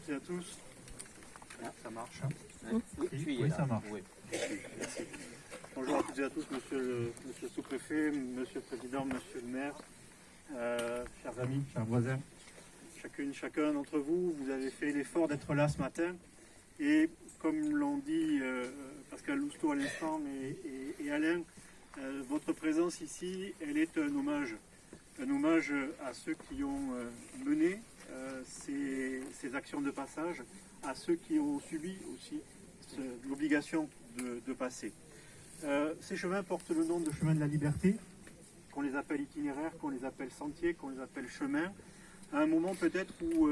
et à tous. Ah, ça marche. Oui, ça marche. Oui. Merci. Bonjour à toutes et à tous, monsieur le sous-préfet, monsieur le président, monsieur le maire, chers amis, chers voisins. Chacune, chacun d'entre vous, vous avez fait l'effort d'être là ce matin. Et comme l'ont dit Pascal Lousteau à l'instant et Alain, votre présence ici, elle est un hommage à ceux qui ont mené ces actions de passage, à ceux qui ont subi aussi l'obligation de passer. Ces chemins portent le nom de chemin de la liberté, qu'on les appelle itinéraires, qu'on les appelle sentiers, qu'on les appelle chemins, à un moment peut-être où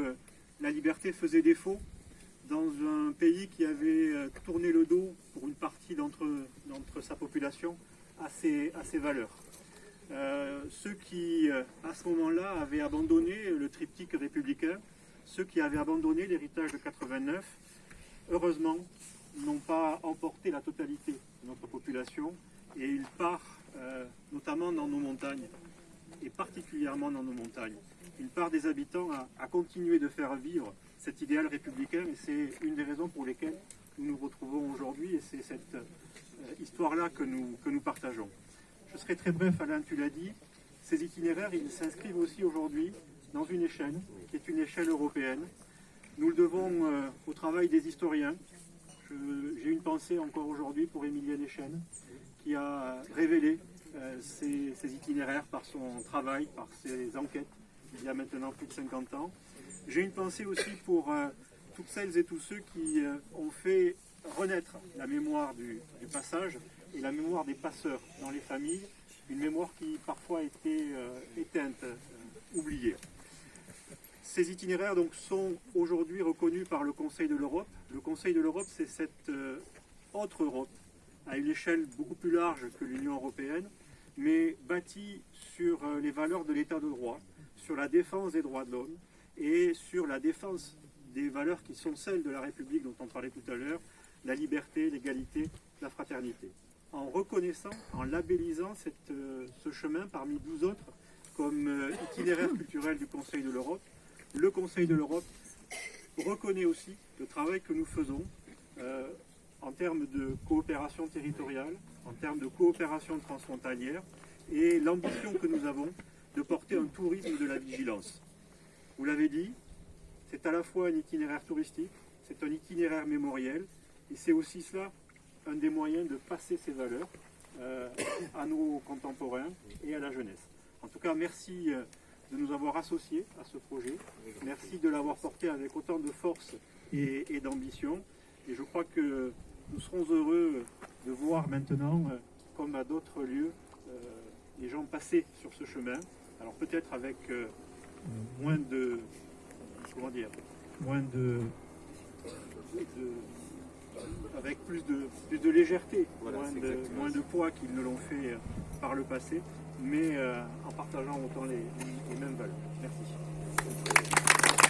la liberté faisait défaut dans un pays qui avait tourné le dos pour une partie d'entre sa population à ses valeurs. Ceux qui, à ce moment-là, avaient abandonné le triptyque républicain, ceux qui avaient abandonné l'héritage de 89, heureusement, n'ont pas emporté la totalité de notre population, et il part notamment dans nos montagnes, et particulièrement dans nos montagnes. Il part des habitants à continuer de faire vivre cet idéal républicain, et c'est une des raisons pour lesquelles nous nous retrouvons aujourd'hui, et c'est cette histoire-là que nous partageons. Je serai très bref, Alain, tu l'as dit. Ces itinéraires, ils s'inscrivent aussi aujourd'hui dans une échelle, qui est une échelle européenne. Nous le devons au travail des historiens. J'ai une pensée encore aujourd'hui pour Émilien Deschênes, qui a révélé ces itinéraires par son travail, par ses enquêtes, il y a maintenant plus de 50 ans. J'ai une pensée aussi pour toutes celles et tous ceux qui ont fait renaître la mémoire du passage et la mémoire des passeurs dans les familles, une mémoire qui parfois était éteinte, oubliée. Ces itinéraires donc, sont aujourd'hui reconnus par le Conseil de l'Europe. Le Conseil de l'Europe, c'est cette autre Europe, à une échelle beaucoup plus large que l'Union européenne, mais bâtie sur les valeurs de l'État de droit, sur la défense des droits de l'homme et sur la défense des valeurs qui sont celles de la République dont on parlait tout à l'heure, la liberté, l'égalité, la fraternité. En reconnaissant, en labellisant ce chemin parmi 12 autres comme itinéraire culturel du Conseil de l'Europe, le Conseil de l'Europe reconnaît aussi le travail que nous faisons en termes de coopération territoriale, en termes de coopération transfrontalière et l'ambition que nous avons de porter un tourisme de la vigilance. Vous l'avez dit, c'est à la fois un itinéraire touristique, c'est un itinéraire mémoriel et c'est aussi cela un des moyens de passer ces valeurs à nos contemporains et à la jeunesse. En tout cas, merci de nous avoir associés à ce projet. Merci de l'avoir porté avec autant de force et d'ambition. Et je crois que nous serons heureux de voir maintenant, comme à d'autres lieux, les gens passer sur ce chemin. Alors peut-être avec moins de... comment dire, avec plus de légèreté, voilà, moins de poids qu'ils ne l'ont fait par le passé, mais en partageant autant les mêmes valeurs. Merci.